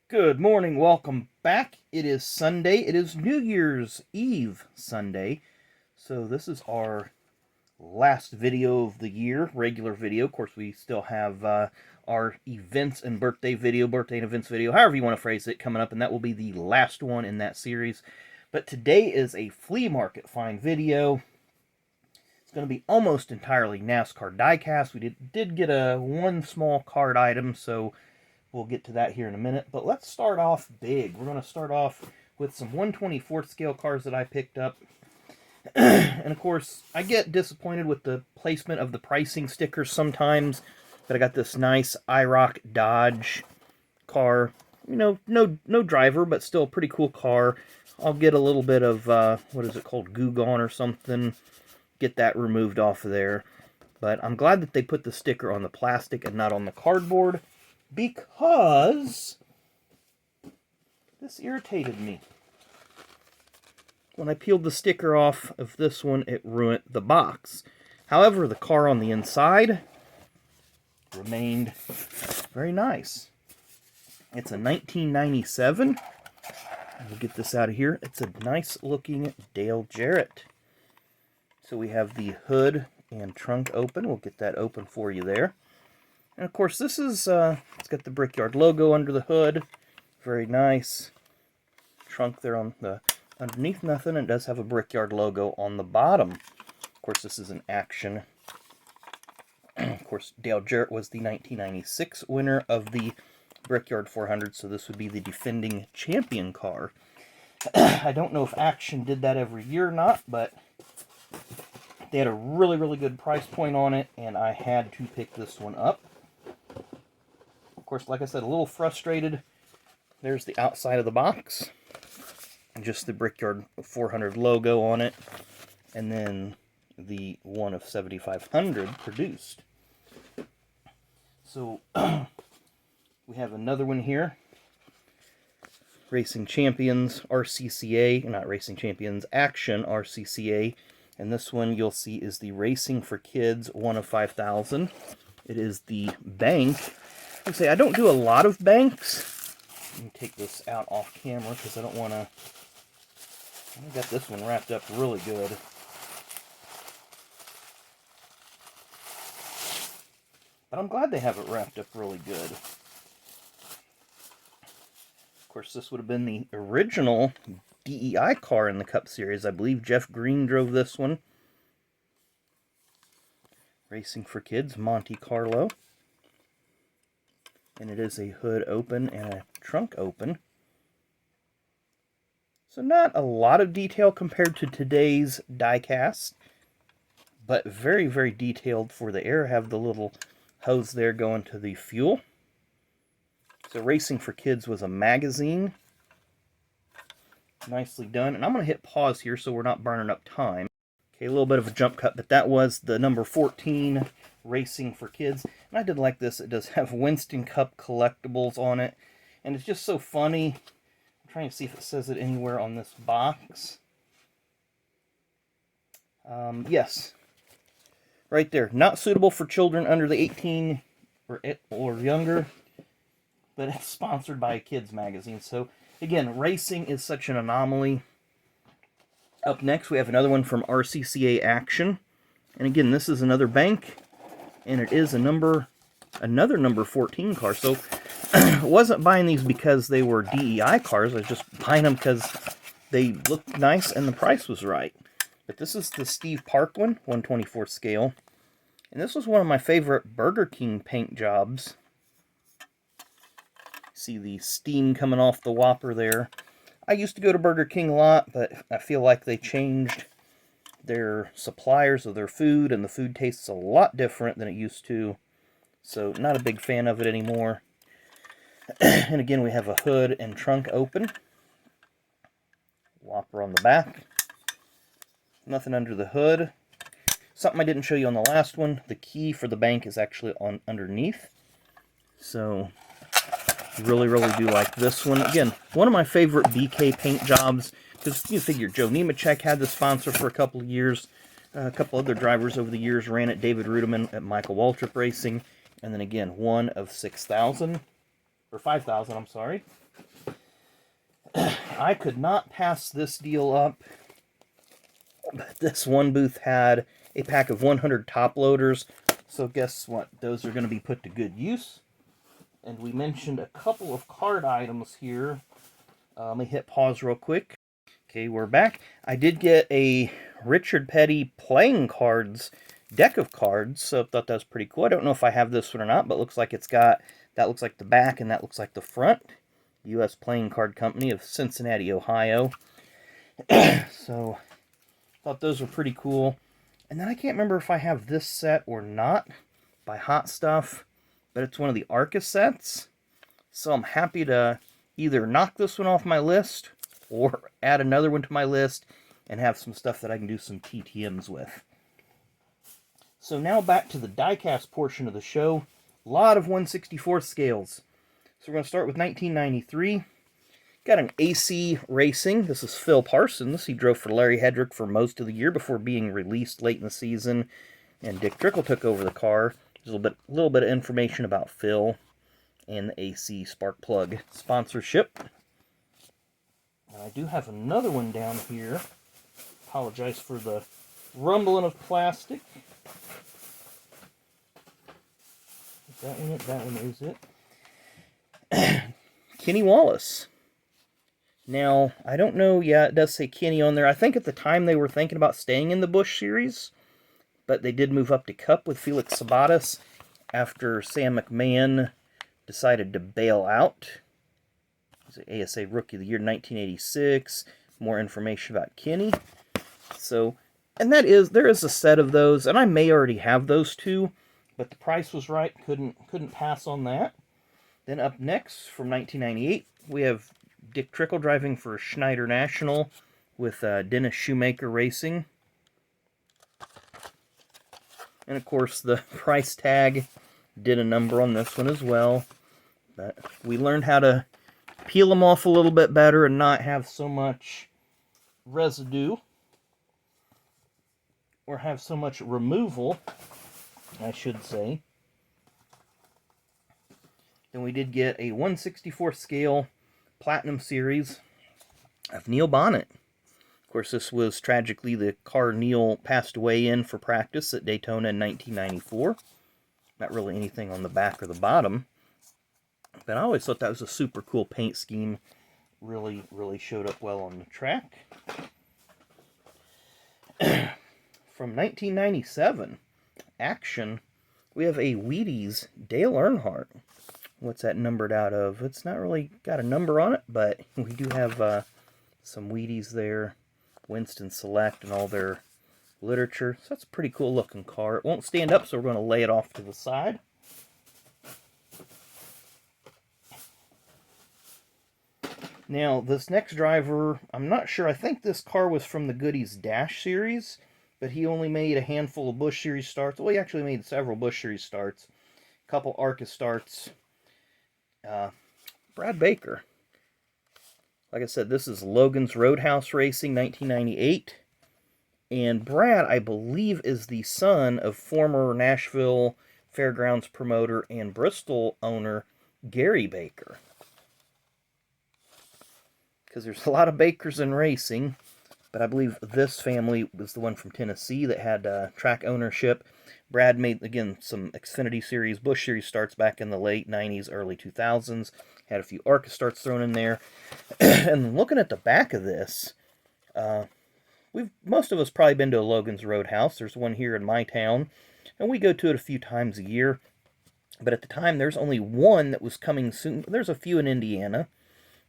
Good morning, welcome back. It is Sunday. It is New Year's Eve Sunday. So this is our last video of the year, regular video. Of course, we still have our events and birthday and events video, however you want to phrase it, coming up, and that will be the last one in that series. But today is a flea market find video. It's going to be almost entirely NASCAR diecast. We did get one small card item, so we'll get to that here in a minute, but let's start off big. We're going to start off with some 1/24 scale cards that I picked up. And of course, I get disappointed with the placement of the pricing stickers sometimes, but I got this nice IROC Dodge car. You know, no driver, but still a pretty cool car. I'll get a little bit of, what is it called, Goo Gone or something. Get that removed off of there. But I'm glad that they put the sticker on the plastic and not on the cardboard, because this irritated me. When I peeled the sticker off of this one, it ruined the box. However, the car on the inside remained very nice. It's a 1997. We'll get this out of here. It's a nice looking Dale Jarrett. So we have the hood and trunk open. We'll get that open for you there. And of course, this is, it's got the Brickyard logo under the hood. Very nice. Trunk there on the, underneath nothing. It does have a Brickyard logo on the bottom. Of course, this is an Action. Of course, Dale Jarrett was the 1996 winner of the Brickyard 400, so this would be the defending champion car. I don't know if Action did that every year or not, but they had a really, really good price point on it, and I had to pick this one up. Of course, like I said, a little frustrated. There's the outside of the box. Just the Brickyard 400 logo on it. And then the one of 7,500 produced. So, we have another one here. Racing Champions RCCA. Not Racing Champions, Action RCCA. And this one you'll see is the Racing for Kids 1 of 5,000. It is the bank. I don't do a lot of banks. Let me take this out off camera because I don't want to. I got this one wrapped up really good. But I'm glad they have it wrapped up really good. Of course, this would have been the original DEI car in the Cup Series. I believe Jeff Green drove this one. Racing for Kids, Monte Carlo. And it is a hood open and a trunk open. So not a lot of detail compared to today's diecast, but very, very detailed for the air. Have the little hose there going to the fuel. So Racing for Kids was a magazine. Nicely done. And I'm going to hit pause here so we're not burning up time. Okay, a little bit of a jump cut, but that was the number 14 Racing for Kids. And I did like this. It does have Winston Cup collectibles on it. And it's just so funny. I'm trying to see if it says it anywhere on this box. Yes. Right there. Not suitable for children under the 18 or younger. But it's sponsored by a kids magazine. So, again, racing is such an anomaly. Up next, we have another one from RCCA Action. And again, this is another bank. And it is another number 14 car. So, I wasn't buying these because they were DEI cars. I was just buying them because they looked nice and the price was right. But this is the Steve Park one, 1/24 scale. And this was one of my favorite Burger King paint jobs. See the steam coming off the Whopper there. I used to go to Burger King a lot, but I feel like they changed their suppliers of their food, and the food tastes a lot different than it used to. So, not a big fan of it anymore. And again, we have a hood and trunk open. Whopper on the back. Nothing under the hood. Something I didn't show you on the last one. The key for the bank is actually on underneath. So, really, really do like this one. Again, one of my favorite BK paint jobs. Because you figure Joe Nemechek had the sponsor for a couple of years. A couple other drivers over the years ran it. David Rudiman at Michael Waltrip Racing. And then again, 1 of 6,000. or 5,000, I'm sorry. I could not pass this deal up. This one booth had a pack of 100 top loaders, so guess what? Those are going to be put to good use. And we mentioned a couple of card items here. Let me hit pause real quick. Okay, we're back. I did get a Richard Petty playing cards deck of cards, so I thought that was pretty cool. I don't know if I have this one or not, but it looks like it's got, that looks like the back and that looks like the front. U.S. Playing Card Company of Cincinnati, Ohio. So, thought those were pretty cool. And then I can't remember if I have this set or not by Hot Stuff, but it's one of the Arca sets. So I'm happy to either knock this one off my list or add another one to my list and have some stuff that I can do some TTMs with. So now back to the diecast portion of the show. A lot of 1/64 scales. So we're going to start with 1993. Got an AC Racing. This is Phil Parsons. He drove for Larry Hedrick for most of the year before being released late in the season, and Dick Trickle took over the car. There's a little bit of information about Phil and the AC spark plug sponsorship. And I do have another one down here. Apologize for the rumbling of plastic. Is that one it? That one is it. Kenny Wallace. Now, I don't know, yeah, it does say Kenny on there. I think at the time they were thinking about staying in the Busch Series, but they did move up to Cup with Felix Sabates after Sam McMahon decided to bail out. He's an ASA Rookie of the Year 1986. More information about Kenny. So, and there is a set of those, and I may already have those two, but the price was right. Couldn't pass on that. Then up next, from 1998, we have Dick Trickle driving for Schneider National with Dennis Shoemaker Racing. And of course, the price tag did a number on this one as well. But we learned how to peel them off a little bit better and not have so much residue, or have so much removal, I should say. Then we did get a 1/64 scale Platinum Series of Neil Bonnet. Of course, this was tragically the car Neil passed away in for practice at Daytona in 1994. Not really anything on the back or the bottom. But I always thought that was a super cool paint scheme. Really, really showed up well on the track. From 1997, Action, we have a Wheaties Dale Earnhardt. What's that numbered out of? It's not really got a number on it, but we do have some Wheaties there. Winston Select and all their literature. So that's a pretty cool looking car. It won't stand up, so we're going to lay it off to the side. Now, this next driver, I'm not sure. I think this car was from the Goodies Dash series, but he only made a handful of Busch Series starts. Well, he actually made several Busch Series starts. A couple ARCA starts. Brad Baker. Like I said, this is Logan's Roadhouse Racing, 1998. And Brad, I believe, is the son of former Nashville Fairgrounds promoter and Bristol owner Gary Baker. Because there's a lot of Bakers in racing, but I believe this family was the one from Tennessee that had track ownership. Brad made, again, some Xfinity Series, Busch Series starts back in the late 90s, early 2000s. Had a few ARCA starts thrown in there. And looking at the back of this, most of us probably been to a Logan's Roadhouse. There's one here in my town, and we go to it a few times a year. But at the time, there's only one that was coming soon. There's a few in Indiana,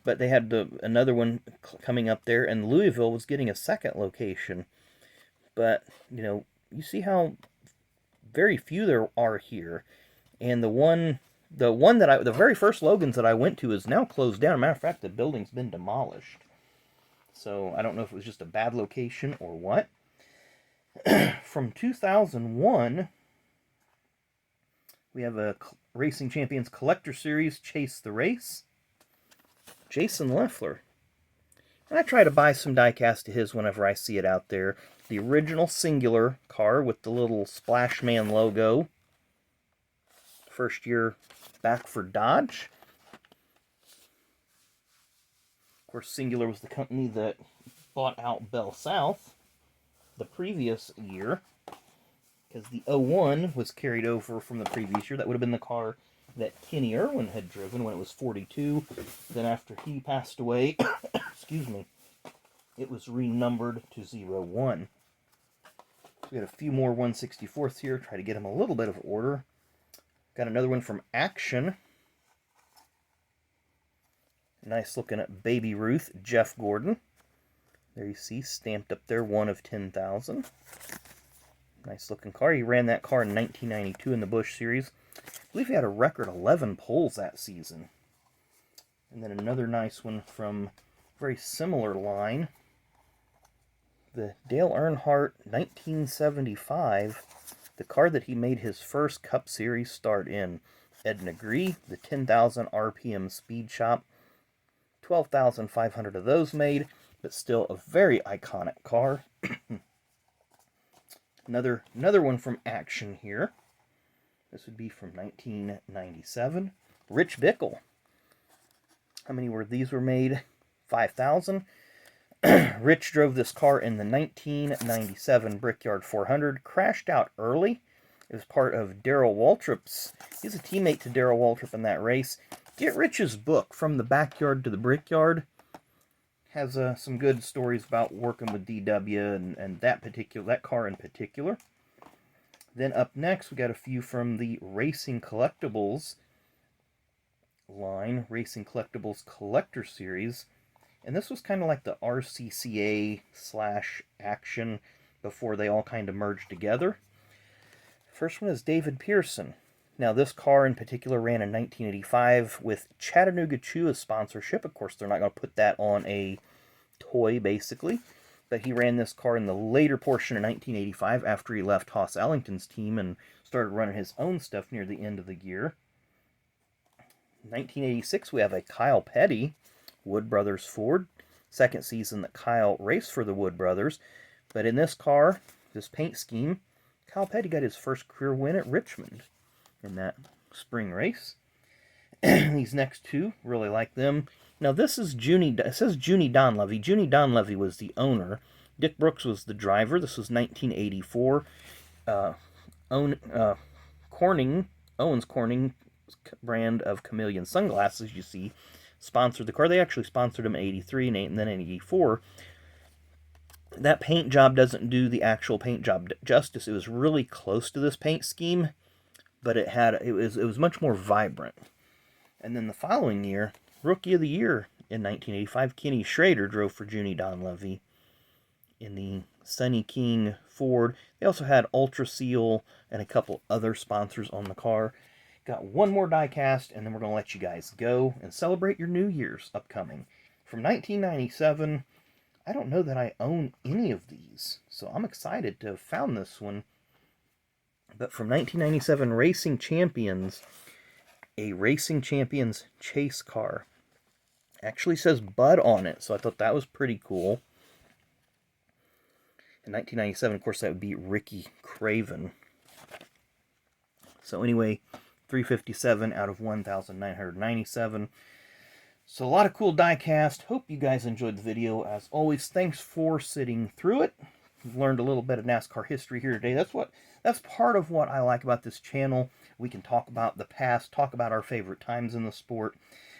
but they had another one coming up there, and Louisville was getting a second location. But, you know, you see how very few there are here. And the very first Logan's that I went to is now closed down. As a matter of fact, the building's been demolished. So I don't know if it was just a bad location or what. From 2001, we have a Racing Champions Collector Series, Chase the Race. Jason Leffler. And I try to buy some diecast to his whenever I see it out there. The original singular car with the little Splashman logo. First year back for Dodge. Of course, Singular was the company that bought out Bell South the previous year, because the 01 was carried over from the previous year. That would have been the car that Kenny Irwin had driven when it was 42. Then after he passed away, excuse me, it was renumbered to 01. So we got a few more 164ths here. Try to get them a little bit of order. Got another one from Action. Nice looking at Baby Ruth, Jeff Gordon. There you see, stamped up there, 1 of 10,000. Nice looking car. He ran that car in 1992 in the Busch Series. I believe he had a record 11 poles that season. And then another nice one from very similar line. The Dale Earnhardt 1975, the car that he made his first Cup Series start in. Edna Gree, the 10,000 RPM Speed Shop. 12,500 of those made, but still a very iconic car. Another one from Action here. This would be from 1997. Rich Bickle. How many were these were made? 5,000. Rich drove this car in the 1997 Brickyard 400. Crashed out early. It was part of Darrell Waltrip's. He's a teammate to Darrell Waltrip in that race. Get Rich's book, From the Backyard to the Brickyard. Has some good stories about working with DW and that car in particular. Then up next, we got a few from the Racing Collectibles line, Racing Collectibles Collector Series. And this was kind of like the RCCA / Action before they all kind of merged together. First one is David Pearson. Now, this car in particular ran in 1985 with Chattanooga Chew as sponsorship. Of course, they're not going to put that on a toy, basically. But he ran this car in the later portion of 1985 after he left Hoss Ellington's team and started running his own stuff near the end of the year. 1986, we have a Kyle Petty, Wood Brothers Ford. Second season that Kyle raced for the Wood Brothers. But in this car, this paint scheme, Kyle Petty got his first career win at Richmond in that spring race. These next two, really like them. Now this is it says Junie Donlevy. Junie Donlevy was the owner. Dick Brooks was the driver. This was 1984. Owens Corning brand of Chameleon sunglasses, you see, sponsored the car. They actually sponsored him in 83 and then in 84. That paint job doesn't do the actual paint job justice. It was really close to this paint scheme, but it was much more vibrant. And then the following year, Rookie of the Year in 1985, Kenny Schrader drove for Junie Donlevy in the Sunny King Ford. They also had Ultra Seal and a couple other sponsors on the car. Got one more diecast, and then we're going to let you guys go and celebrate your New Year's upcoming. From 1997, I don't know that I own any of these, so I'm excited to have found this one. But from 1997, Racing Champions, a Racing Champions chase car. Actually says Bud on it, so I thought that was pretty cool. In 1997, of course, that would be Ricky Craven. So anyway, 357 out of 1,997. So a lot of cool diecast. Hope you guys enjoyed the video. As always, thanks for sitting through it. We've learned a little bit of NASCAR history here today. That's part of what I like about this channel. We can talk about the past, talk about our favorite times in the sport.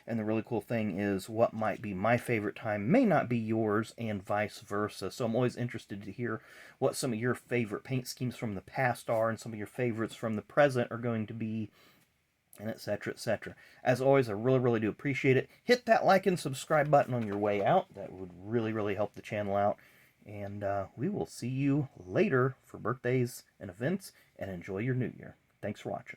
And the really cool thing is what might be my favorite time may not be yours, and vice versa. So I'm always interested to hear what some of your favorite paint schemes from the past are and some of your favorites from the present are going to be, and etc., etc. As always, I really, really do appreciate it. Hit that like and subscribe button on your way out. That would really, really help the channel out. And we will see you later for birthdays and events, and enjoy your new year. Thanks for watching.